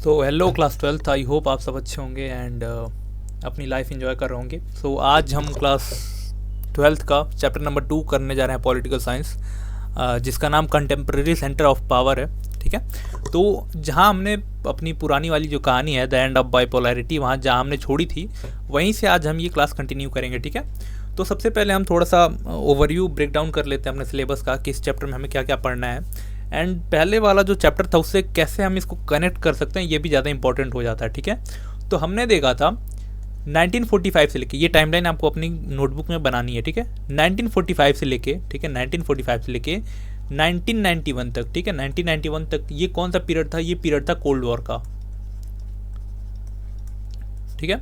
तो hello class twelfth, I hope आप सब अच्छे होंगे एंड अपनी लाइफ एंजॉय कर रहे होंगे। सो आज हम क्लास ट्वेल्थ का चैप्टर नंबर 2 करने जा रहे हैं, पॉलिटिकल साइंस, जिसका नाम कंटेम्प्रेरी सेंटर ऑफ पावर है। ठीक है, तो जहाँ हमने अपनी पुरानी वाली जो कहानी है द एंड ऑफ बाइपोलैरिटी, वहाँ जहाँ हमने छोड़ी थी वहीं से आज हम ये क्लास कंटिन्यू करेंगे। ठीक है, तो सबसे पहले हम थोड़ा सा ओवरव्यू ब्रेक डाउन कर लेते हैं अपने सिलेबस का कि इस चैप्टर में हमें क्या क्या पढ़ना है, एंड पहले वाला जो चैप्टर था उससे कैसे हम इसको कनेक्ट कर सकते हैं, ये भी ज़्यादा इंपॉर्टेंट हो जाता है। ठीक है, तो हमने देखा था 1945 से लेके, ये टाइमलाइन आपको अपनी नोटबुक में बनानी है। ठीक है, 1945 से लेके, ठीक है 1945 से लेके 1991 तक। ठीक है, 1991 तक ये कौन सा पीरियड था? ये पीरियड था कोल्ड वॉर का। ठीक है,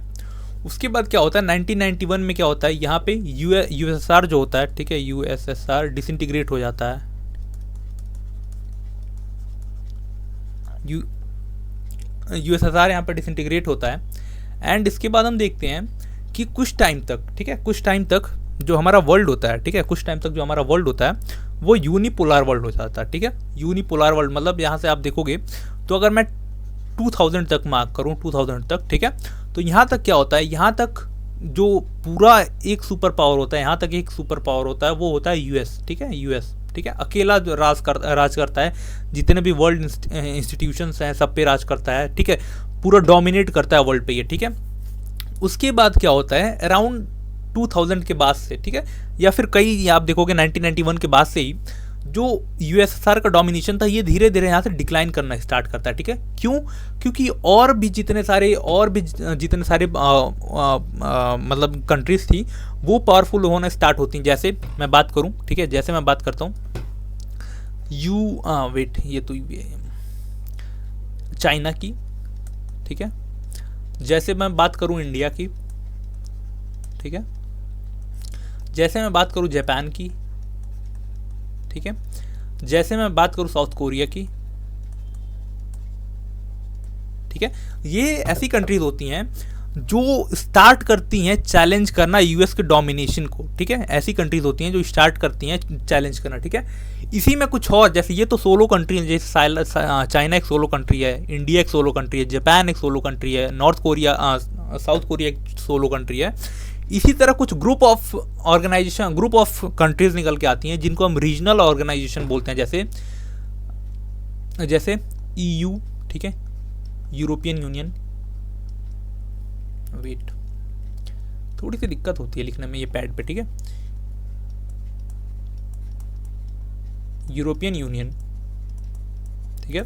उसके बाद क्या होता है 1991 में, क्या होता है यहाँ पे यूएसएसआर जो होता है, ठीक है, यूएसएसआर डिसइंटीग्रेट हो जाता है। यूएसएसआर यहाँ पर डिसइंटीग्रेट होता है, एंड इसके बाद हम देखते हैं कि कुछ टाइम तक, ठीक है, कुछ टाइम तक जो हमारा वर्ल्ड होता है, ठीक है, कुछ टाइम तक जो हमारा वर्ल्ड होता है वो यूनिपोलर वर्ल्ड हो जाता है। ठीक है, यूनिपोलर वर्ल्ड मतलब यहाँ से आप देखोगे तो अगर मैं 2000 तक मार्क करूँ, 2000 तक, ठीक है, तो यहाँ तक क्या होता है, यहाँ तक जो पूरा एक सुपर पावर होता है, यहाँ तक एक सुपर पावर होता है, वो होता है यूएस। ठीक है, यूएस, ठीक है, अकेला जो राज करता है, जितने भी वर्ल्ड इंस्टीट्यूशंस हैं सब पे राज करता है। ठीक है, पूरा डोमिनेट करता है वर्ल्ड पे ये। ठीक है, उसके बाद क्या होता है अराउंड 2000 के बाद से, ठीक है, या फिर कई आप देखोगे 1991 के बाद से ही जो यूएसएसआर का डोमिनेशन था ये धीरे धीरे यहाँ से डिक्लाइन करना स्टार्ट करता है। ठीक है, क्यों? क्योंकि और भी जितने सारे मतलब कंट्रीज थी वो पावरफुल होना स्टार्ट होती हैं। जैसे मैं बात करूँ, ठीक है, जैसे मैं बात करता हूँ वेट, ये तो चाइना की, ठीक है, जैसे मैं बात करूँ इंडिया की, ठीक है, जैसे मैं बात करूँ जापान की, ठीक है, जैसे मैं बात करूँ साउथ कोरिया की, ठीक है, ये ऐसी कंट्रीज होती हैं जो स्टार्ट करती हैं चैलेंज करना यूएस के डोमिनेशन को। ठीक है, ऐसी कंट्रीज होती हैं जो स्टार्ट करती हैं चैलेंज करना। ठीक है, इसी में कुछ और, जैसे ये तो सोलो कंट्री है, जैसे चाइना एक सोलो कंट्री है, इंडिया एक सोलो कंट्री है, जापान एक सोलो कंट्री है, साउथ कोरिया एक सोलो कंट्री है। इसी तरह कुछ ग्रुप ऑफ कंट्रीज निकल के आती हैं जिनको हम रीजनल ऑर्गेनाइजेशन बोलते हैं, जैसे ईयू, ठीक है, यूरोपियन यूनियन, वेट थोड़ी सी दिक्कत होती है लिखने में ये पैड पे, ठीक है, यूरोपियन यूनियन, ठीक है,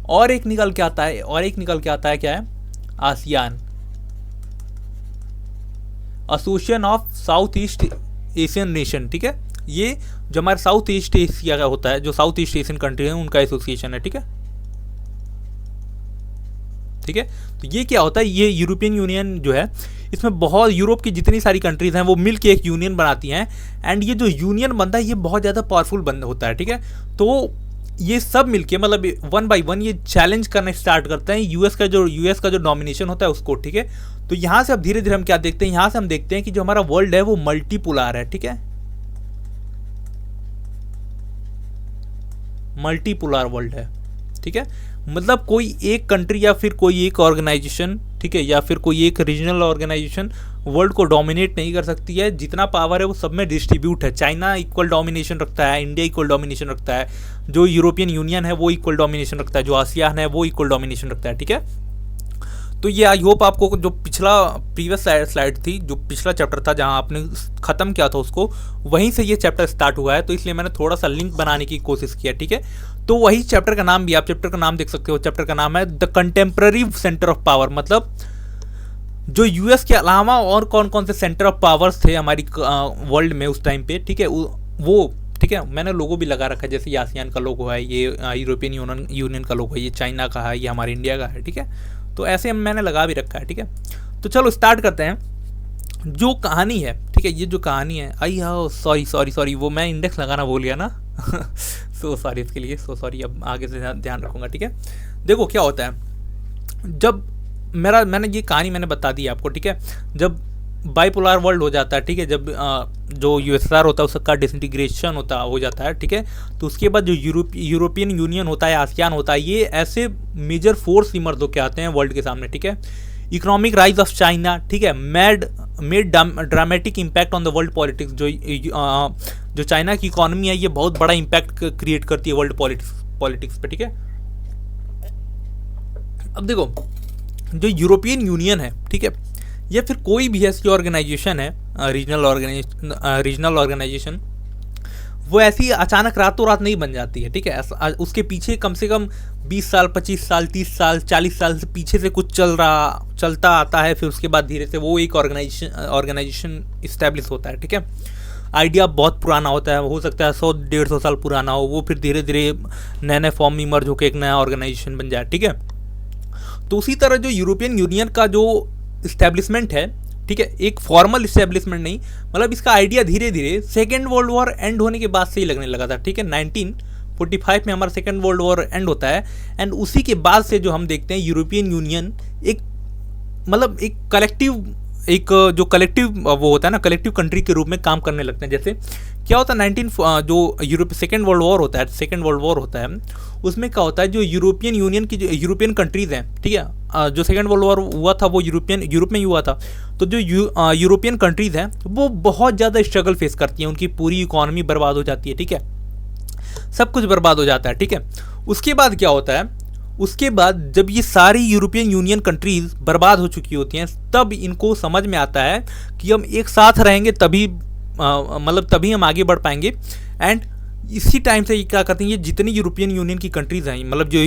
और एक निकल के आता है, क्या है, ASEAN, association of south east Asian nation. ठीक है, ये जो हमारे साउथ ईस्ट एशिया का होता है, जो साउथ ईस्ट एशियन कंट्री है उनका एसोसिएशन है। ठीक है, ठीक है, तो ये क्या होता है, ये यूरोपियन यूनियन जो है इसमें बहुत यूरोप की जितनी सारी कंट्रीज हैं वो मिल के एक यूनियन बनाती हैं, एंड ये जो यूनियन बनता है ये बहुत ज़्यादा पावरफुल होता है। ठीक है, तो ये सब मिलके मतलब वन बाय वन ये चैलेंज करना स्टार्ट करते हैं यूएस का जो डोमिनेशन होता है उसको। ठीक है, तो यहाँ से अब धीरे धीरे हम क्या देखते हैं, यहाँ से हम देखते हैं कि जो हमारा वर्ल्ड है वो मल्टीपोलर है। ठीक है, मल्टीपोलर वर्ल्ड है। ठीक है, मतलब कोई एक कंट्री या फिर कोई एक ऑर्गेनाइजेशन, ठीक है, या फिर कोई एक रीजनल ऑर्गेनाइजेशन वर्ल्ड को डोमिनेट नहीं कर सकती है। जितना पावर है वो सब में डिस्ट्रीब्यूट है। चाइना इक्वल डोमिनेशन रखता है, इंडिया इक्वल डोमिनेशन रखता है, जो यूरोपियन यूनियन है वो इक्वल डोमिनेशन रखता है, जो आसियान है वो इक्वल डोमिनेशन रखता है। ठीक है, तो ये आई होप आपको जो प्रीवियस स्लाइड थी, जो पिछला चैप्टर था जहां आपने ख़त्म किया था उसको, वहीं से ये चैप्टर स्टार्ट हुआ है, तो इसलिए मैंने थोड़ा सा लिंक बनाने की कोशिश किया। ठीक है, तो वही चैप्टर का नाम भी, आप चैप्टर का नाम देख सकते हो, चैप्टर का नाम है the contemporary centre of power, मतलब जो यूएस के अलावा और कौन कौन से सेंटर ऑफ पावर्स थे हमारी वर्ल्ड में उस टाइम पे। ठीक है, वो, ठीक है, मैंने लोगो भी लगा रखा है, जैसे ये आसियान का लोगो है, ये यूरोपियन यूनियन का लोगो है, ये चाइना का है, ये हमारे इंडिया का है। ठीक है, तो ऐसे मैंने लगा भी रखा है। ठीक है, तो चलो स्टार्ट करते हैं। जो कहानी है, ठीक है, ये जो कहानी है, सॉरी वो मैं इंडेक्स लगाना भूल गया ना सो सॉरी इसके लिए, सॉरी, अब आगे से ध्यान रखूँगा। ठीक है, देखो क्या होता है, जब मैंने ये कहानी मैंने बता दी आपको। ठीक है, जब बाइपोलर वर्ल्ड हो जाता है, ठीक है, जब जो यूएसएसआर होता है उसका डिसइंटीग्रेशन हो जाता है, ठीक है, तो उसके बाद जो यूरोपियन यूनियन होता है, आसियान होता है, ये ऐसे मेजर फोर्स इमर्ज होकर आते हैं वर्ल्ड के सामने, ठीक है। इकोनॉमिक राइज ऑफ चाइना, ठीक है, made dramatic impact on the world politics. जो चाइना की इकोनॉमी है ये बहुत बड़ा इम्पैक्ट क्रिएट करती है वर्ल्ड पॉलिटिक्स पे, ठीक है। अब देखो, जो यूरोपियन यूनियन है, ठीक है, या फिर कोई भी ऐसी ऑर्गेनाइजेशन है, रीजनल ऑर्गेनाइजेशन, वो ऐसी अचानक रातों रात नहीं बन जाती है, ठीक है। उसके पीछे कम से कम 20 साल, 25 साल, 30 साल, 40 साल से पीछे से कुछ चलता आता है, फिर उसके बाद धीरे से वो एक ऑर्गेनाइजेशन इस्टेब्लिश होता है, ठीक है। आइडिया बहुत पुराना होता है, हो सकता है 100-150 साल पुराना हो, वो फिर धीरे धीरे नए नए फॉर्म में इमर्ज होकर एक नया ऑर्गेनाइजेशन बन जाए, ठीक है। तो उसी तरह जो यूरोपियन यूनियन का जो इस्टेब्लिशमेंट है, ठीक है, एक फॉर्मल इस्टेब्लिशमेंट नहीं, मतलब इसका आइडिया धीरे धीरे सेकेंड वर्ल्ड वॉर एंड होने के बाद से ही लगने लगा था, ठीक है। 1945 में हमारा सेकेंड वर्ल्ड वॉर एंड होता है, एंड उसी के बाद से जो हम देखते हैं यूरोपियन यूनियन एक मतलब एक कलेक्टिव, एक जो कलेक्टिव वो होता है ना, कलेक्टिव कंट्री के रूप में काम करने लगते हैं। जैसे क्या होता है, जो सेकेंड वर्ल्ड वॉर होता है, उसमें क्या होता है, जो यूरोपियन यूनियन की जो यूरोपियन कंट्रीज़ हैं, ठीक है, जो सेकेंड वर्ल्ड वॉर हुआ था वो यूरोप में ही हुआ था, तो जो यूरोपियन कंट्रीज़ हैं वो बहुत ज़्यादा स्ट्रगल फेस करती हैं, उनकी पूरी इकॉनमी बर्बाद हो जाती है, ठीक है, सब कुछ बर्बाद हो जाता है, ठीक है। उसके बाद क्या होता है, उसके बाद जब ये सारी यूरोपियन यूनियन कंट्रीज़ बर्बाद हो चुकी होती हैं, तब इनको समझ में आता है कि हम एक साथ रहेंगे तभी तभी हम आगे बढ़ पाएंगे। एंड इसी टाइम से ये क्या करते हैं, ये जितनी यूरोपियन यूनियन की कंट्रीज़ हैं, मतलब जो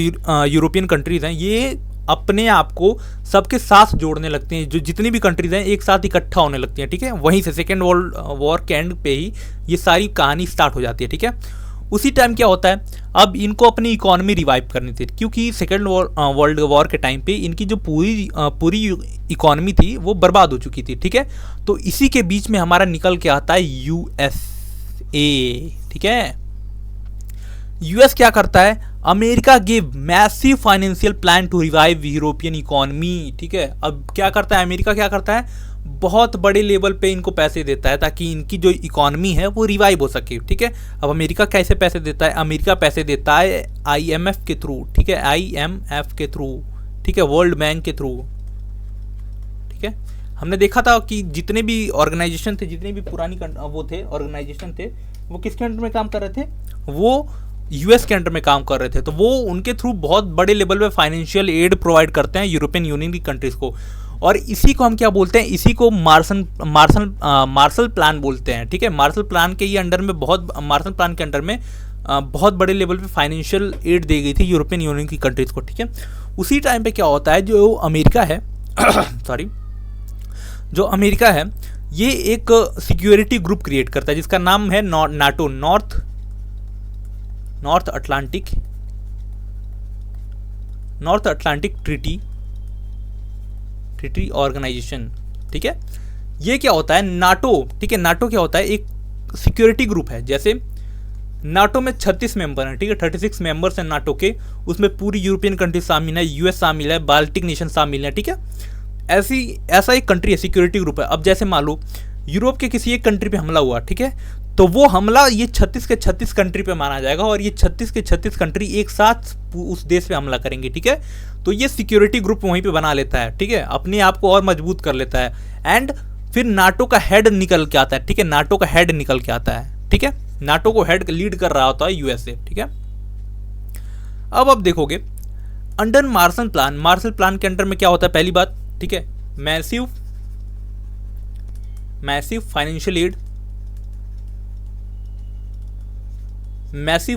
यूरोपियन कंट्रीज़ हैं, ये अपने आप को सबके साथ जोड़ने लगते हैं, जो जितनी भी कंट्रीज़ हैं एक साथ इकट्ठा होने लगती हैं, ठीक है। वहीं से सेकेंड वर्ल्ड वॉर के एंड पे ही ये सारी कहानी स्टार्ट हो जाती है, ठीक है। उसी टाइम क्या होता है, अब इनको अपनी इकॉनमी रिवाइव करनी थी, क्योंकि सेकेंड वर्ल्ड वॉर के टाइम पे इनकी जो पूरी इकॉनमी थी वो बर्बाद हो चुकी थी, ठीक है। तो इसी के बीच में हमारा निकल के आता है यूएसए, ठीक है। यूएस क्या करता है, America give massive financial plan to revive European economy, ठीक है। अब क्या करता है अमेरिका, क्या करता है, बहुत बड़े लेवल पे इनको पैसे देता है ताकि इनकी जो इकॉनमी है वो रिवाइव हो सके, ठीक है। अब अमेरिका कैसे पैसे देता है, अमेरिका पैसे देता है आईएमएफ के थ्रू, ठीक है, आईएमएफ के थ्रू, ठीक है, वर्ल्ड बैंक के थ्रू, ठीक है। हमने देखा था कि जितने भी ऑर्गेनाइजेशन थे, जितने भी पुरानी वो थे ऑर्गेनाइजेशन थे, वो किसके अंडर में काम कर रहे थे, वो यूएस के अंडर में काम कर रहे थे। तो वो उनके थ्रू बहुत बड़े लेवल पे फाइनेंशियल एड प्रोवाइड करते हैं यूरोपियन यूनियन की कंट्रीज़ को, और इसी को हम क्या बोलते हैं, इसी को मार्शल प्लान बोलते हैं, ठीक है। मार्शल प्लान के अंडर में बहुत बड़े लेवल पे फाइनेंशियल एड दी गई थी यूरोपियन यूनियन की कंट्रीज़ को, ठीक है। उसी टाइम पे क्या होता है, जो अमेरिका है जो अमेरिका है, ये एक सिक्योरिटी ग्रुप क्रिएट करता है जिसका नाम है NATO, North Atlantic Treaty Organization, ठीक है। ये क्या होता है, नाटो, ठीक है, नाटो क्या होता है, एक सिक्योरिटी ग्रुप है। जैसे नाटो में 36 मेंबर हैं, ठीक है, 36 मेंबर्स हैं नाटो के, उसमें पूरी यूरोपियन कंट्री शामिल है, यूएस शामिल है, बाल्टिक नेशन शामिल है, ठीक है। ऐसा एक कंट्री है, सिक्योरिटी ग्रुप है। अब जैसे मान लो यूरोप के किसी एक कंट्री पे हमला हुआ, ठीक है, तो वो हमला ये 36 के 36 कंट्री पे माना जाएगा, और ये 36 के 36 कंट्री एक साथ उस देश पे हमला करेंगे, ठीक है। तो ये सिक्योरिटी ग्रुप वहीं पे बना लेता है, ठीक है, अपने आप को और मजबूत कर लेता है। एंड फिर नाटो का हेड निकल के आता है, ठीक है, नाटो का हेड निकल के आता है, ठीक है। नाटो को हेड लीड कर रहा होता है यूएसए, ठीक है। अब देखोगे अंडर मार्शल प्लान के अंडर में क्या होता है, पहली बात, ठीक है, मैसिव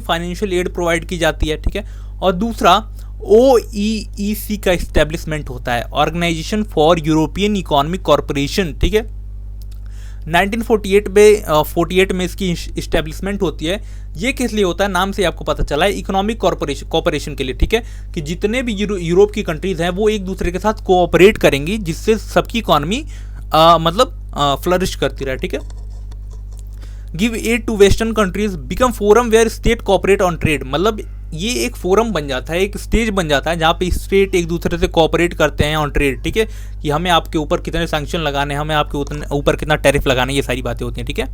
फाइनेंशियल एड प्रोवाइड की जाती है, ठीक है। और दूसरा OEEC का इस्टेब्लिशमेंट होता है, organization for European economic corporation, ठीक है। 1948 में इसकी इस्टेब्लिशमेंट होती है। ये किस लिए होता है, नाम से आपको पता चला है, इकोनॉमिक कॉर्पोरेशन के लिए, ठीक है, कि जितने भी यूरोप की कंट्रीज हैं वो एक दूसरे के साथ कोऑपरेट करेंगी, जिससे सबकी इकोनॉमी फ्लरिश करती रहे, ठीक है। Give aid to western countries, become forum where state cooperate on trade, मतलब ये एक फोरम बन जाता है, एक स्टेज बन जाता है जहाँ पे स्टेट एक दूसरे से कोऑपरेट करते हैं ऑन ट्रेड, ठीक है, कि हमें आपके ऊपर कितने सैंक्शन लगाने, हमें आपके ऊपर कितना टैरिफ लगाना, ये सारी बातें होती हैं, ठीक है।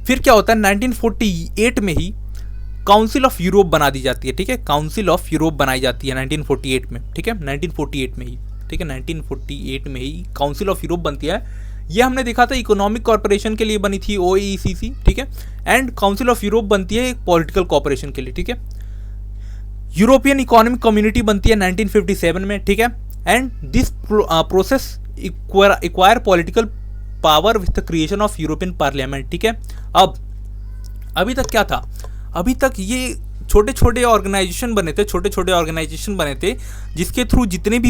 फिर क्या होता है 1948 में ही काउंसिल ऑफ यूरोप बना दी जाती है, ठीक है, काउंसिल ऑफ यूरोप बनाई जाती है 1948 में, ठीक है, 1948 में ही, ठीक है, 1948 में ही काउंसिल ऑफ यूरोप बनती है। ये हमने देखा था इकोनॉमिक कॉर्पोरेशन के लिए बनी थी OECC, ठीक है, एंड काउंसिल ऑफ यूरोप बनती है एक पॉलिटिकल कॉर्पोरेशन के लिए, ठीक है। यूरोपियन इकोनॉमिक कम्युनिटी बनती है 1957 में, ठीक है, and this process acquire political power with the creation of European parliament, ठीक है। अब अभी तक क्या था, अभी तक ये छोटे छोटे ऑर्गेनाइजेशन बने थे जिसके थ्रू जितने भी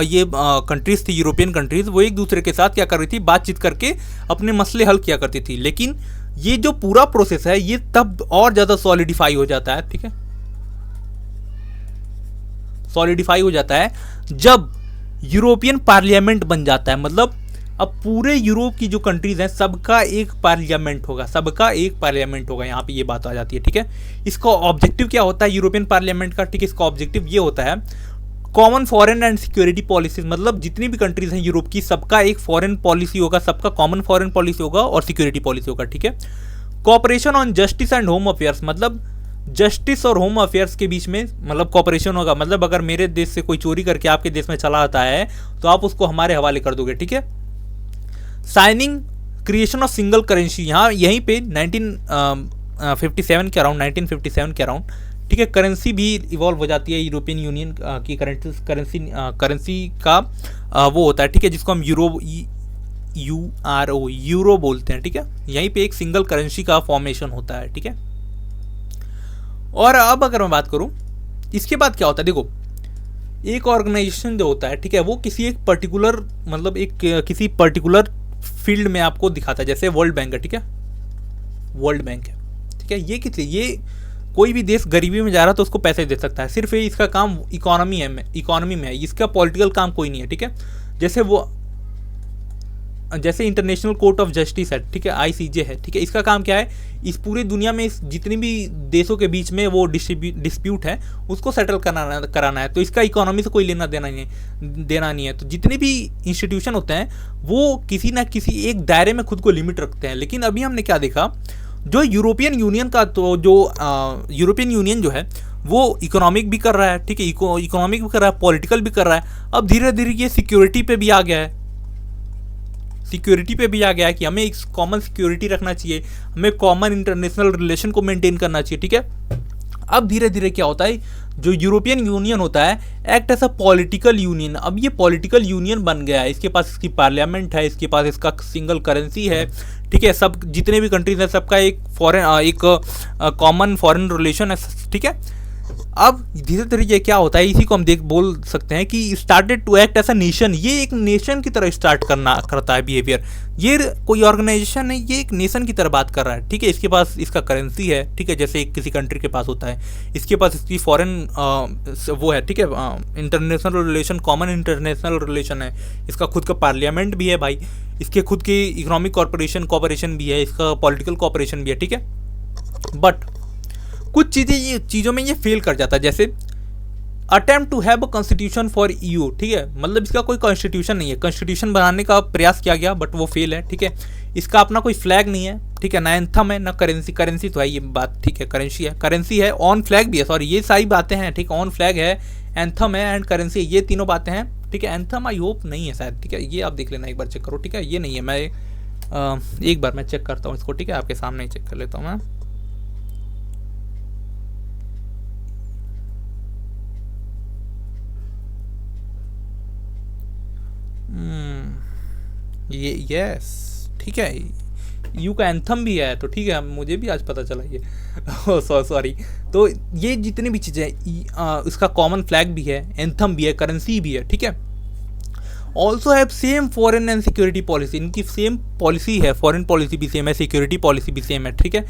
ये कंट्रीज थी, यूरोपियन कंट्रीज, वो एक दूसरे के साथ क्या कर रही थी, बातचीत करके अपने मसले हल किया करती थी। लेकिन ये जो पूरा प्रोसेस है ये तब और ज़्यादा सॉलिडिफाई हो जाता है, ठीक है, सॉलिडिफाई हो जाता है जब यूरोपियन पार्लियामेंट बन जाता है। मतलब अब पूरे यूरोप की जो कंट्रीज हैं सबका एक पार्लियामेंट होगा, यहाँ पे ये बात आ जाती है, ठीक है। इसका ऑब्जेक्टिव क्या होता है यूरोपियन पार्लियामेंट का, ठीक है, इसका ऑब्जेक्टिव ये होता है common foreign and security policies, मतलब जितनी भी कंट्रीज हैं यूरोप की सबका एक फॉरेन पॉलिसी होगा, सबका कॉमन फॉरेन पॉलिसी होगा और सिक्योरिटी पॉलिसी होगा, ठीक है। Cooperation on justice and home affairs, मतलब जस्टिस और होम अफेयर्स के बीच में मतलब कॉपरेशन होगा, मतलब अगर मेरे देश से कोई चोरी करके आपके देश में चला आता है तो आप उसको हमारे हवाले कर दोगे, ठीक है। Signing creation of single currency, यहाँ यहीं पे 1957 के अराउंड, ठीक है, करेंसी भी इवॉल्व हो जाती है यूरोपियन यूनियन की करेंसी का वो होता है, ठीक है, जिसको हम यूरो बोलते हैं, ठीक है। यहीं पे एक सिंगल करेंसी का फॉर्मेशन होता है, ठीक है। और अब अगर मैं बात करूं इसके बाद क्या होता है, देखो एक ऑर्गेनाइजेशन जो होता है, ठीक है, वो किसी एक पर्टिकुलर मतलब किसी पर्टिकुलर फील्ड में आपको दिखाता है, जैसे वर्ल्ड बैंक है, ठीक है, वर्ल्ड बैंक है, ठीक है। ये किस लिए, ये कोई भी देश गरीबी में जा रहा है तो उसको पैसे दे सकता है, सिर्फ ये इसका काम इकोनॉमी में है, इसका पॉलिटिकल काम कोई नहीं है, ठीक है। जैसे इंटरनेशनल कोर्ट ऑफ जस्टिस है, ठीक है, ICJ है, ठीक है, इसका काम क्या है, इस पूरी दुनिया में जितनी भी देशों के बीच में वो डिस्प्यूट है उसको सेटल कराना है, तो इसका इकोनॉमी से कोई लेना देना नहीं है। तो जितने भी इंस्टीट्यूशन होते हैं वो किसी ना किसी एक दायरे में खुद को लिमिट रखते हैं। लेकिन अभी हमने क्या देखा, जो यूरोपियन यूनियन का तो जो यूरोपियन यूनियन जो है वो इकोनॉमिक भी कर रहा है, ठीक है, इकोनॉमिक भी कर रहा है, पॉलिटिकल भी कर रहा है। अब धीरे धीरे ये सिक्योरिटी पे भी आ गया है, कि हमें एक कॉमन सिक्योरिटी रखना चाहिए, हमें कॉमन इंटरनेशनल रिलेशन को मेंटेन करना चाहिए, ठीक है। अब धीरे धीरे क्या होता है, जो यूरोपियन यूनियन होता है act as a political union. अब ये पॉलिटिकल यूनियन बन गया है, इसके पास इसकी पार्लियामेंट है, इसके पास इसका सिंगल करेंसी है, ठीक है, सब जितने भी कंट्रीज हैं सबका एक कॉमन फॉरेन रिलेशन है, ठीक है। अब धीरे धीरे ये क्या होता है, इसी को हम बोल सकते हैं कि started to act as a nation, ये एक नेशन की तरह स्टार्ट करता है बिहेवियर। ये कोई ऑर्गेनाइजेशन नहीं, ये एक नेशन की तरह बात कर रहा है, ठीक है। इसके पास इसका करेंसी है, ठीक है, जैसे किसी कंट्री के पास होता है, इसके पास इसकी फॉरेन वो है, ठीक है, international relation, common international relation है, इसका खुद का पार्लियामेंट भी है भाई, इसके खुद की इकोनॉमिक कॉर्पोरेशन भी है, इसका पॉलिटिकल कॉर्पोरेशन भी है, ठीक है। बट कुछ चीज़ों में ये फेल कर जाता है, जैसे attempt to have a constitution for EU, ठीक है, मतलब इसका कोई कॉन्स्टिट्यूशन नहीं है, कॉन्स्टिट्यूशन बनाने का प्रयास किया गया बट वो फेल है, ठीक है। इसका अपना कोई फ्लैग नहीं है, ठीक है, ना एंथम है ना करेंसी तो है, ये बात ठीक है, करेंसी है, ऑन फ्लैग भी है, सॉरी ये सारी बातें हैं, ठीक है, ऑन फ्लैग है, एंथम है एंड करेंसी, ये तीनों बातें हैं, ठीक है। एंथम आई होप नहीं है शायद, ठीक है, ये आप देख लेना एक बार, चेक करो, ठीक है, ये नहीं है, मैं एक बार मैं चेक करता हूँ इसको, ठीक है, आपके सामने ही चेक कर लेता हूँ मैं। ये यस, ठीक है, यू का एंथम भी है, तो ठीक है, मुझे भी आज पता चला ये सॉरी। तो ये जितनी भी चीज़ें, इसका कॉमन फ्लैग भी है, एंथम भी है, करेंसी भी है, ठीक है। Also have same foreign and security policy, इनकी सेम पॉलिसी है, फॉरेन पॉलिसी भी सेम है, सिक्योरिटी पॉलिसी भी सेम है, ठीक है।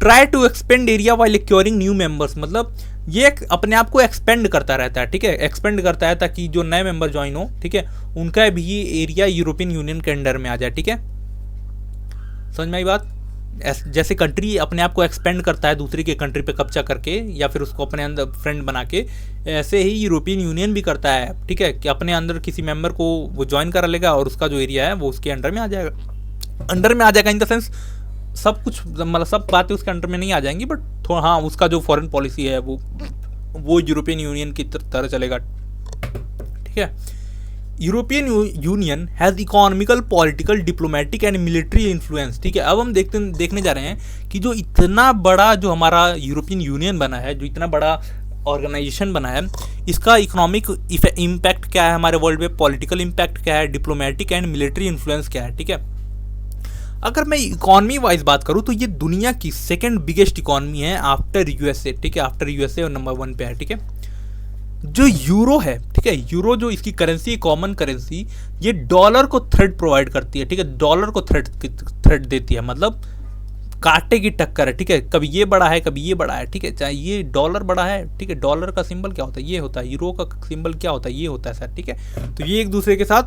Try to expand area while acquiring new members, मतलब ये अपने आप को एक्सपेंड करता रहता है, ठीक है, एक्सपेंड करता है ताकि जो नए मेंबर ज्वाइन हो, ठीक है, उनका भी ये एरिया यूरोपियन यूनियन के अंडर में आ जाए, ठीक है, समझ में आई बात। जैसे कंट्री अपने आप को एक्सपेंड करता है दूसरे के कंट्री पे कब्जा करके या फिर उसको अपने अंदर फ्रेंड बना के, ऐसे ही यूरोपियन यूनियन भी करता है, ठीक है, कि अपने अंदर किसी मेंबर को वो ज्वाइन करा लेगा और उसका जो एरिया है वो उसके अंडर में आ जाएगा इन द सेंस सब कुछ, मतलब सब बातें उसके अंडर में नहीं आ जाएंगी, बट थोड़ा हाँ उसका जो फॉरेन पॉलिसी है वो यूरोपियन यूनियन की तरह चलेगा, ठीक है। European union has economical, political, diplomatic and military influence, ठीक है। अब हम देखने जा रहे हैं कि जो इतना बड़ा जो हमारा यूरोपियन यूनियन बना है, जो इतना बड़ा ऑर्गेनाइजेशन बना है, इसका इकोनॉमिक इम्पैक्ट क्या है हमारे वर्ल्ड में, पॉलिटिकल इम्पैक्ट क्या है, डिप्लोमेटिक एंड मिलिट्री इन्फ्लुएंस क्या है, ठीक है। अगर मैं इकोनॉमी वाइज बात करूँ तो ये दुनिया की सेकेंड बिगेस्ट इकोनॉमी है आफ्टर यूएसए, ठीक है, आफ्टर यूएसए नंबर 1 पे है, ठीक है। जो यूरो है, ठीक है, यूरो जो इसकी करेंसी, कॉमन करेंसी, ये डॉलर को थ्रेड प्रोवाइड करती है, ठीक है, डॉलर को थ्रेड देती है, मतलब कांटे की टक्कर है, ठीक है, कभी ये बड़ा है कभी ये बड़ा है, ठीक है, चाहे ये डॉलर बड़ा है, ठीक है, डॉलर का सिंबल क्या होता है, ये होता है, यूरो का सिंबल क्या होता है, ये होता है सर, ठीक है। तो ये एक दूसरे के साथ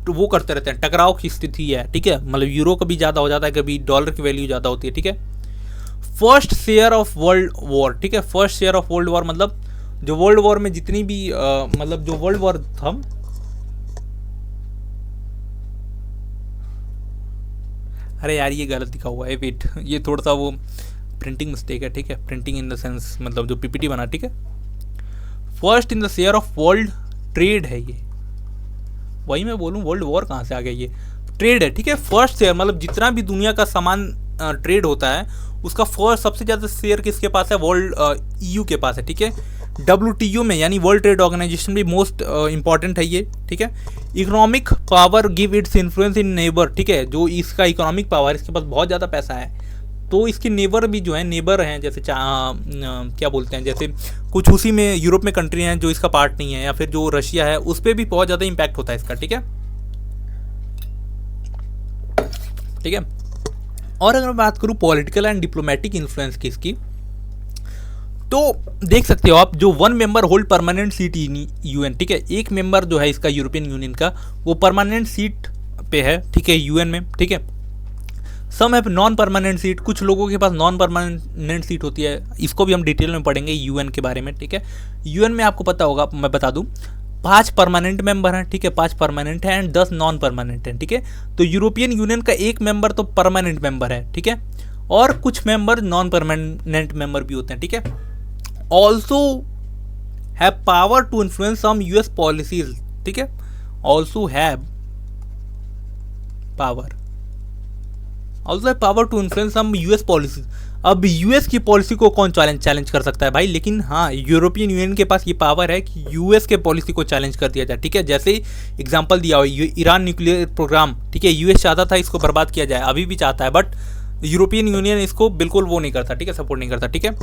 तो वो करते रहते हैं, टकराव की स्थिति है, ठीक है, मतलब यूरो कभी ज़्यादा हो जाता है, कभी डॉलर की वैल्यू ज़्यादा होती है, ठीक है। First share of world war, ठीक है, first share of world war मतलब जो वर्ल्ड वॉर में जितनी भी मतलब जो वर्ल्ड वॉर था, अरे यार ये गलत लिखा हुआ है, वेट, ये थोड़ा सा वो प्रिंटिंग मिस्टेक है, ठीक है, प्रिंटिंग इन द सेंस मतलब जो पीपीटी बना, ठीक है। First in the share of world trade है ये, वही मैं बोलूँ वर्ल्ड वॉर कहाँ से आ गया, ये ट्रेड है, ठीक है। फर्स्ट शेयर मतलब जितना भी दुनिया का सामान ट्रेड होता है उसका फर्स्ट सबसे ज़्यादा शेयर किसके पास है, वर्ल्ड EU के पास है, ठीक है। WTO में यानी वर्ल्ड ट्रेड ऑर्गेनाइजेशन भी मोस्ट इंपॉर्टेंट है ये, ठीक है। Economic power give its influence इन नेबर, ठीक है, जो इसका इकोनॉमिक पावर, इसके पास बहुत ज़्यादा पैसा है, तो इसके नेबर भी जो है, नेबर हैं जैसे क्या बोलते हैं, जैसे कुछ उसी में यूरोप में कंट्री हैं जो इसका पार्ट नहीं है, या फिर जो रशिया है उस पर भी बहुत ज़्यादा इम्पैक्ट होता है इसका, ठीक है, ठीक है। और अगर मैं बात करूँ पॉलिटिकल एंड डिप्लोमेटिक इन्फ्लुएंस की इसकी, तो देख सकते हो आप, जो 1 मेंबर होल्ड परमानेंट सीट इन UN, ठीक है, एक मेंबर जो है इसका यूरोपियन यूनियन का वो परमानेंट सीट पे है, ठीक है, UN में, ठीक है। सम है नॉन परमानेंट सीट, कुछ लोगों के पास नॉन परमानेंट सीट होती है, इसको भी हम डिटेल में पढ़ेंगे UN के बारे में, ठीक है। UN में आपको पता होगा, मैं बता दूं 5 परमानेंट मेंबर हैं, ठीक है, 5 परमानेंट हैं एंड 10 नॉन परमानेंट हैं, ठीक है। तो यूरोपियन यूनियन का एक मेंबर तो परमानेंट मेंबर है, ठीक है, और कुछ मेंबर नॉन परमानेंट मेंबर भी होते हैं, ठीक है। Also have power to influence some US policies, ठीक है, also have power to influence some US policies. अब US की पॉलिसी को कौन चैलेंज कर सकता है भाई, लेकिन हाँ यूरोपियन यूनियन के पास ये पावर है कि US के पॉलिसी को चैलेंज कर दिया जाए, ठीक है। जैसे एग्जांपल दिया हो ईरान न्यूक्लियर प्रोग्राम, ठीक है, US चाहता था इसको बर्बाद किया जाए, अभी भी चाहता है, बट यूरोपियन यूनियन इसको बिल्कुल वो नहीं करता, ठीक है, सपोर्ट नहीं करता, ठीक है।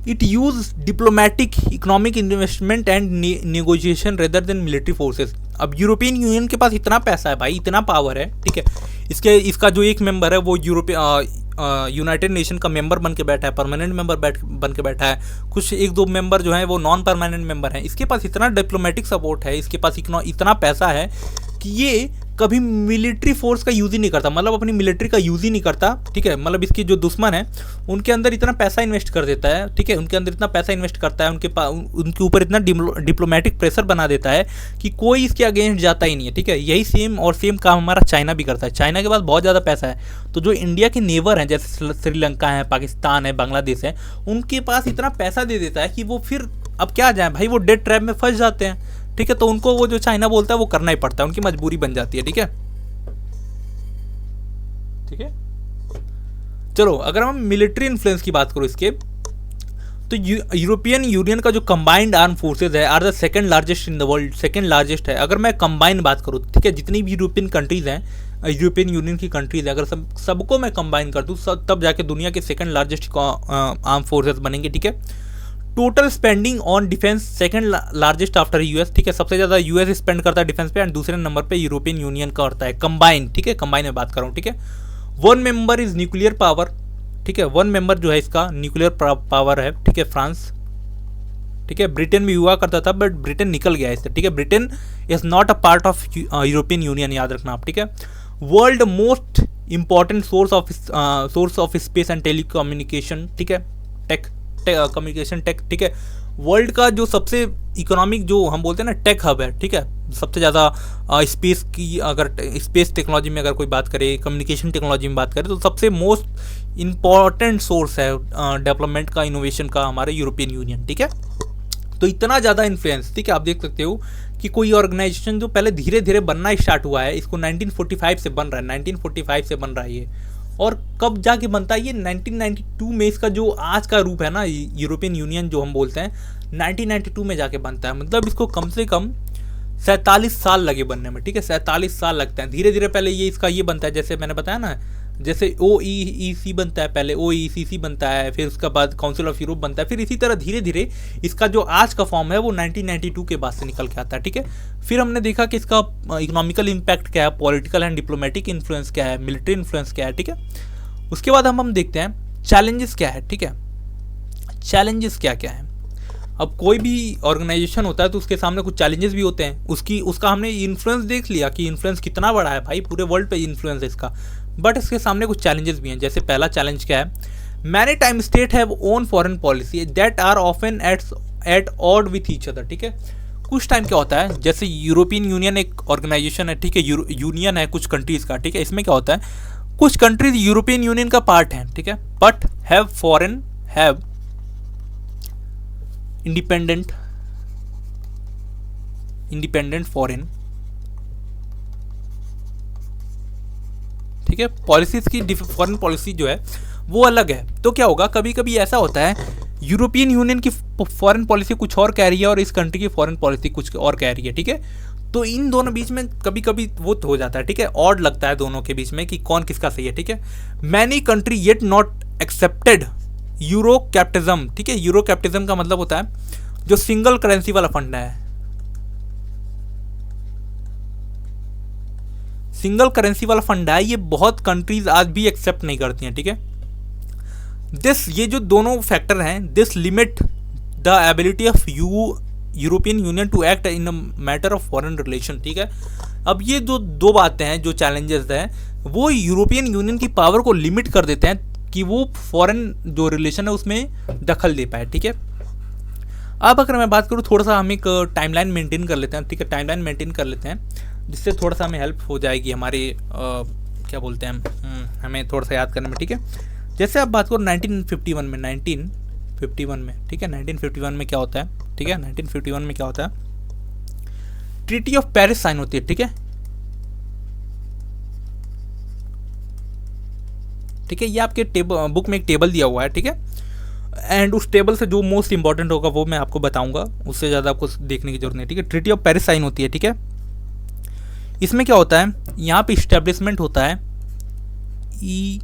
It use diplomatic, economic investment and negotiation rather than military forces. अब यूरोपियन यूनियन के पास इतना पैसा है भाई, इतना पावर है, ठीक है, इसका जो एक मेंबर है वो यूनाइटेड नेशन का मेंबर बन के बैठा है, परमानेंट मेंबर बन के बैठा है, कुछ 1-2 मेंबर जो हैं वो नॉन परमानेंट मेंबर हैं। इसके पास इतना डिप्लोमेटिक सपोर्ट है, इसके पास इतना पैसा है कि ये कभी मिलिट्री फोर्स का यूज़ ही नहीं करता, मतलब अपनी मिलिट्री का यूज़ ही नहीं करता, ठीक है। मतलब इसकी जो दुश्मन है उनके अंदर इतना पैसा इन्वेस्ट कर देता है, ठीक है, उनके अंदर इतना पैसा इन्वेस्ट करता है, उनके ऊपर इतना डिप्लोमेटिक प्रेशर बना देता है कि कोई इसके अगेंस्ट जाता ही नहीं है, ठीक है। यही सेम काम हमारा चाइना भी करता है, चाइना के पास बहुत ज़्यादा पैसा है, तो जो इंडिया के नेबर हैं जैसे श्रीलंका है, पाकिस्तान है, बांग्लादेश है, उनके पास इतना पैसा दे देता है कि वो फिर अब क्या जाए भाई, वो डेट ट्रैप में फंस जाते हैं, ठीक है। तो उनको वो जो चाइना बोलता है वो करना ही पड़ता है, उनकी मजबूरी बन जाती है, ठीक है, ठीक है। चलो अगर हम मिलिट्री इन्फ्लुएंस की बात करो इसके, तो यूरोपियन यूनियन का जो कंबाइंड आर्म फोर्सेज है are the second largest in the world, second largest है। अगर मैं कंबाइंड बात करूँ, ठीक है, जितनी भी यूरोपियन कंट्रीज हैं, यूरोपियन यूनियन की कंट्रीज है, अगर सबको मैं कंबाइन कर दूँ तब जाके दुनिया के सेकंड लार्जेस्ट आर्म फोर्सेज बनेंगे, ठीक है। Total spending on defence second largest after US, ठीक है, सबसे ज़्यादा US स्पेंड करता है डिफेंस पे, एंड दूसरे नंबर पे यूरोपियन यूनियन का करता है कंबाइन, ठीक है, कंबाइन में बात कर रहा हूँ, ठीक है। 1 मेंबर इज न्यूक्लियर पावर, ठीक है, 1 मेंबर जो है इसका न्यूक्लियर पावर है, ठीक है, फ्रांस, ठीक है। ब्रिटेन भी हुआ करता था बट ब्रिटेन निकल गया इससे, ठीक है, Britain is not a part of European union, याद रखना आप, ठीक है। World most important source of space and telecommunication, ठीक है, कम्युनिकेशन टेक, ठीक है, वर्ल्ड का जो सबसे इकोनॉमिक जो हम बोलते हैं ना टेक हब है, ठीक है, सबसे ज़्यादा स्पेस की, अगर स्पेस टेक्नोलॉजी में अगर कोई बात करे, कम्युनिकेशन टेक्नोलॉजी में बात करे, तो सबसे मोस्ट इम्पॉर्टेंट सोर्स है डेवलपमेंट का, इनोवेशन का हमारे यूरोपियन यूनियन, ठीक है। तो इतना ज़्यादा इन्फ्लुएंस, ठीक है, आप देख सकते हो कि कोई ऑर्गेनाइजेशन जो पहले धीरे धीरे बनना स्टार्ट हुआ है, इसको 1945 से बन रहा है, 1945 से बन रहा है ये, और कब जाके बनता है ये 1992 में, इसका जो आज का रूप है ना यूरोपियन यूनियन जो हम बोलते हैं, 1992 में जाके बनता है। मतलब इसको कम से कम 47 साल लगे बनने में, ठीक है, 47 साल लगते हैं। धीरे धीरे पहले ये इसका ये बनता है, जैसे मैंने बताया ना, जैसे OEEC बनता है, पहले OECC बनता है, फिर उसके बाद काउंसिल ऑफ यूरोप बनता है, फिर इसी तरह धीरे धीरे इसका जो आज का फॉर्म है वो 1992 के बाद से निकल के आता है, ठीक है। फिर हमने देखा कि इसका इकोनॉमिकल इम्पैक्ट क्या है, पॉलिटिकल एंड डिप्लोमेटिक इन्फ्लुएंस क्या है, मिलिट्री इन्फ्लुएंस क्या है, ठीक है। उसके बाद हम देखते हैं चैलेंजेस क्या है, ठीक है, चैलेंजेस क्या क्या है। अब कोई भी ऑर्गेनाइजेशन होता है तो उसके सामने कुछ चैलेंजेस भी होते हैं, उसका हमने इन्फ्लुएंस देख लिया कि इन्फ्लुएंस कितना बड़ा है भाई, पूरे वर्ल्ड पे इन्फ्लुएंस है इसका, बट इसके सामने कुछ चैलेंजेस भी हैं। जैसे पहला चैलेंज क्या है, many time state have own foreign policy that are often at odd with each other, ठीक है। कुछ टाइम क्या होता है, जैसे यूरोपियन यूनियन एक ऑर्गेनाइजेशन है, ठीक है, यूनियन है कुछ कंट्रीज़ का, ठीक है। इसमें क्या होता है, कुछ कंट्रीज यूरोपियन यूनियन का पार्ट हैं, ठीक है, बट हैव इंडिपेंडेंट फॉरेन, ठीक है, पॉलिसीज की फॉरेन पॉलिसी जो है वो अलग है। तो क्या होगा, कभी कभी ऐसा होता है यूरोपियन यूनियन की फॉरेन पॉलिसी कुछ और कह रही है और इस कंट्री की फॉरेन पॉलिसी कुछ और कह रही है, ठीक है। तो इन दोनों बीच में कभी कभी वो हो जाता है, ठीक है, ऑड लगता है दोनों के बीच में कि कौन किसका सही है, ठीक है। Many country yet not accepted euro capitalism, ठीक है। यूरो कैपिटलिज्म का मतलब होता है जो सिंगल करेंसी वाला फंड है, सिंगल करेंसी वाला फंड है, ये बहुत कंट्रीज आज भी एक्सेप्ट नहीं करती हैं, ठीक है। ये जो दोनों फैक्टर हैं, this limit the ability of European union to act in a matter of foreign relation, ठीक है। अब ये जो दो बातें हैं, जो चैलेंजेस हैं, वो यूरोपियन यूनियन की पावर को लिमिट कर देते हैं कि वो फॉरेन जो रिलेशन है उसमें दखल दे पाए, ठीक है। अब अगर मैं बात करूँ, थोड़ा सा हम एक टाइमलाइन मेंटेन कर लेते हैं, ठीक है, टाइमलाइन मेंटेन कर लेते हैं, जिससे थोड़ा सा हमें हेल्प हो जाएगी हमारे क्या बोलते हैं, हमें थोड़ा सा याद करने में, ठीक है। जैसे आप बात करो 1951 में, ठीक है, 1951 में क्या होता है, ठीक है, 1951 में क्या होता है, ट्रीटी ऑफ पेरिस साइन होती है, ठीक है, ठीक है। ये आपके बुक में एक टेबल दिया हुआ है, ठीक है, एंड उस टेबल से जो मोस्ट इंपॉर्टेंट होगा वो मैं आपको बताऊंगा, उससे ज़्यादा आपको देखने की जरूरत नहीं, ठीक है। ट्रीटी ऑफ पेरिस साइन होती है, ठीक है। इसमें क्या होता है, यहाँ पे इस्टेब्लिशमेंट होता है ECFE,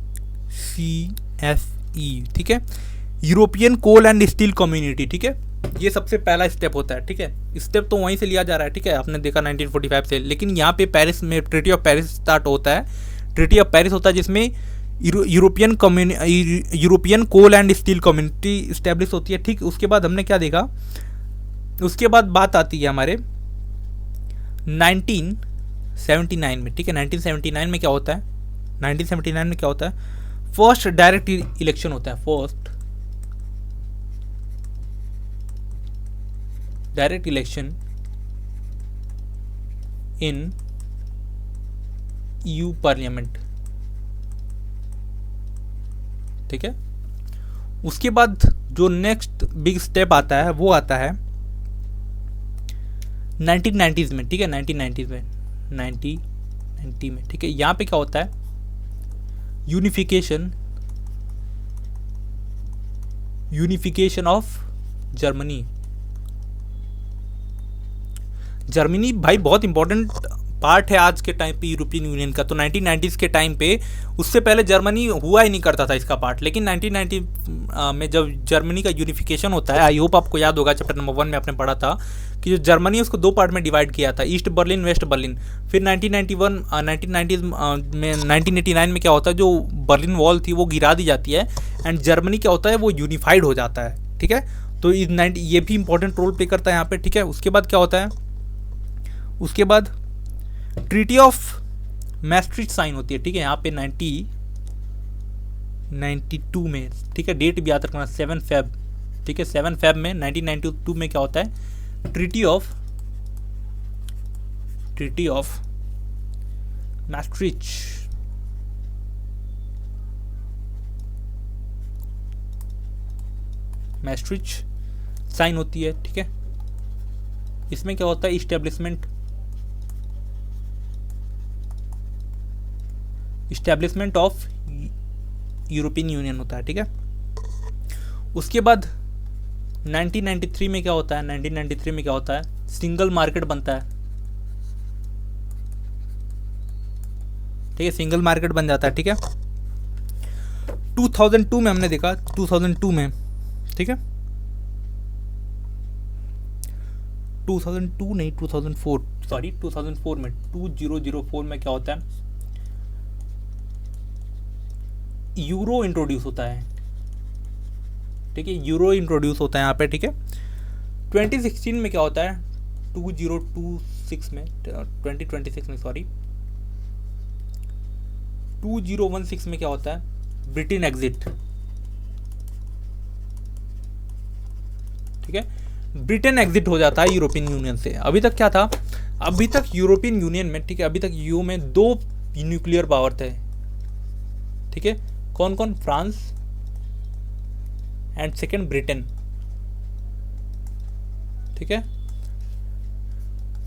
ठीक है, European coal and steel community, ठीक है। ये सबसे पहला स्टेप होता है, ठीक है, स्टेप तो वहीं से लिया जा रहा है, ठीक है, आपने देखा 1945 से, लेकिन यहाँ पे पेरिस में ट्रीटी ऑफ पेरिस स्टार्ट होता है। ट्रीटी ऑफ पेरिस होता है जिसमें European coal and steel community establish होती है, ठीक। उसके बाद हमने क्या देखा, उसके बाद बात आती है हमारे 1979 में, ठीक है। 1979 में क्या होता है, 1979 में क्या होता है, फर्स्ट डायरेक्ट इलेक्शन होता है, first direct election in EU parliament, ठीक है। उसके बाद जो नेक्स्ट बिग स्टेप आता है वो आता है 1990s में, ठीक है, 1990s में, 1990 में, ठीक है। यहाँ पे क्या होता है, यूनिफिकेशन ऑफ जर्मनी भाई बहुत इंपॉर्टेंट पार्ट है आज के टाइम पे यूरोपियन यूनियन का। तो 1990s के टाइम पे, उससे पहले जर्मनी हुआ ही नहीं करता था इसका पार्ट, लेकिन 1990 में जब जर्मनी का यूनिफिकेशन होता है, आई होप आपको याद होगा, चैप्टर नंबर 1 में आपने पढ़ा था कि जो जर्मनी है उसको दो पार्ट में डिवाइड किया था, ईस्ट बर्लिन, वेस्ट बर्लिन। फिर 1990s में 1989 में क्या होता है, जो बर्लिन वॉल थी वो गिरा दी जाती है एंड जर्मनी क्या होता है, वो यूनिफाइड हो जाता है, ठीक है। तो ये भी इंपॉर्टेंट रोल प्ले करता है यहाँ पे, ठीक है। उसके बाद क्या होता है, उसके बाद ट्रीटी ऑफ मैस्ट्रिच साइन होती है, ठीक है। यहाँ पे 1992 में, ठीक है, डेट भी याद रखना 7 फेब, ठीक है, 7 फेब में 1992 में क्या होता है, ट्रीटी ऑफ मैस्ट्रिच साइन होती है, ठीक है। इसमें क्या होता है, इस्टेब्लिशमेंट ऑफ यूरोपियन यूनियन होता है, ठीक है। उसके बाद 1993 में क्या होता है, 1993 में क्या होता है, सिंगल मार्केट बनता है, ठीक है, सिंगल मार्केट बन जाता है, ठीक है। 2002 में हमने देखा, 2002 में, ठीक है, 2002 नहीं 2004, सॉरी 2004 में, 2004 में क्या होता है, यूरो इंट्रोड्यूस होता है, ठीक है, यूरो इंट्रोड्यूस होता है यहाँ पे, ठीक है। 2016 में क्या होता है, 2026 में, 2026 में सॉरी 2016 में क्या होता है, ब्रिटेन एग्जिट, ठीक है, ब्रिटेन एग्जिट हो जाता है यूरोपियन यूनियन से। अभी तक क्या था, अभी तक यूरोपियन यूनियन में, ठीक है, अभी तक यूरो में 2 न्यूक्लियर पावर थे, ठीक है, कौन कौन, फ्रांस एंड सेकेंड ब्रिटेन, ठीक है।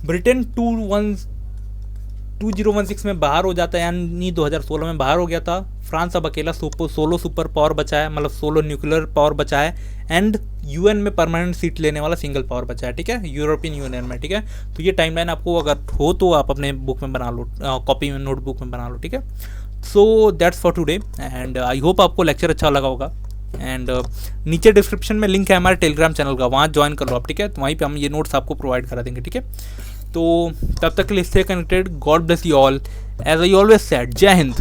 ब्रिटेन 2016 में बाहर हो जाता है, यानी 2016 में बाहर हो गया था। फ्रांस अब अकेला सोलो सुपर पावर बचा है, मतलब सोलो न्यूक्लियर पावर बचा है, एंड यूएन में परमानेंट सीट लेने वाला सिंगल पावर बचा है, ठीक है, यूरोपियन यूनियन में, ठीक है। तो ये टाइमलाइन आपको अगर हो तो आप अपने बुक में बना लो, कॉपी में, नोटबुक में बना लो, ठीक है। So that's for today and I hope आपको लेक्चर अच्छा लगा होगा। एंड नीचे डिस्क्रिप्शन में लिंक है हमारे टेलीग्राम चैनल का, वहाँ ज्वाइन कर लो आप, ठीक है। तो वहीं पे हम ये नोट्स आपको प्रोवाइड करा देंगे, ठीक है। तो तब तक के लिए stay connected, God bless you all, as I always said, जय हिंद।